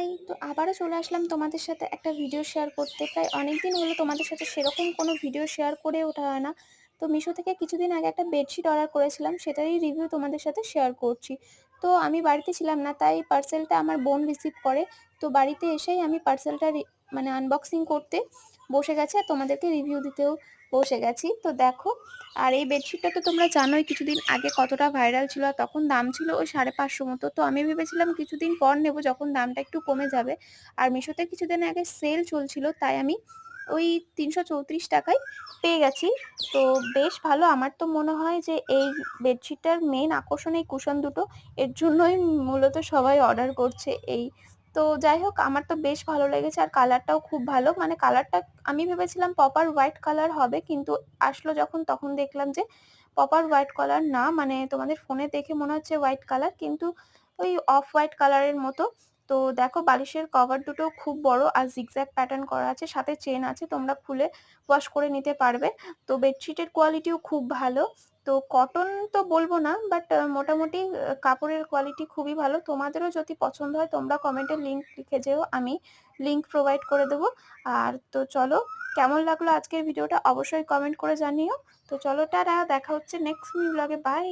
High! তো আবারও চলে আসলাম তোমাদের সাথে একটা ভিডিও শেয়ার করতে। প্রায় অনেকদিন হলো তোমাদের সাথে সেরকম কোনো ভিডিও শেয়ার করে ওঠা হয় না। তো মিশো থেকে কিছুদিন আগে একটা বেডশিট অর্ডার করেছিলাম, সেটারই রিভিউ তোমাদের সাথে শেয়ার করছি। তো আমি বাড়িতে ছিলাম না, তাই পার্সেলটা আমার বোন রিসিভ করে। তো বাড়িতে এসেই আমি পার্সেলটা মানে আনবক্সিং করতে বসে গেছি, আর তোমাদেরকে রিভিউ দিতেও বসে গেছি। তো দেখো, আর এই বেডশিটটা তো তোমরা জানোই কিছুদিন আগে কতটা ভাইরাল ছিল, আর তখন দাম ছিল ওই 550 মতো। তো আমি ভেবেছিলাম কিছুদিন পর নেব, যখন দামটা একটু কমে যাবে। আর মিশোতে কিছুদিন আগে সেল চলছিল, তাই আমি ওই 334 টাকায় পেয়ে গেছি। তো বেশ ভালো। আমার তো মনে হয় যে এই বেডশিটটার মেন আকর্ষণ এই কুশন দুটো, এর জন্যই মূলত সবাই অর্ডার করছে এই। তো যাই হোক, আমার তো বেশ ভালো লেগেছে, আর কালারটাও খুব ভালো। মানে কালারটা আমি ভেবেছিলাম প্রপার হোয়াইট কালার হবে, কিন্তু আসলো যখন তখন দেখলাম যে প্রপার হোয়াইট কালার না। মানে তোমাদের ফোনে দেখে মনে হচ্ছে হোয়াইট কালার, কিন্তু ওই অফ হোয়াইট কালারের মতো। তো দেখো, বালিশের কভার দুটো খুব বড় আর জিগজ্যাগ প্যাটার্ন করা আছে, সাথে চেন আছে, তোমরা খুলে ওয়াশ করে নিতে পারবে। তো বেডশিটের কোয়ালিটিও খুব ভালো। তো কটন তো বলবো না, বাট মোটামুটি কাপড়ের কোয়ালিটি খুবই ভালো। তোমাদেরও যদি পছন্দ হয় তোমরা কমেন্টে লিংক লিখে যেও, আমি লিংক প্রোভাইড করে দেবো। আর তো চলো, কেমন লাগলো আজকের ভিডিওটা অবশ্যই কমেন্ট করে জানিও। তো চলো, টাটা, দেখা হচ্ছে নেক্সট ব্লগে, বাই।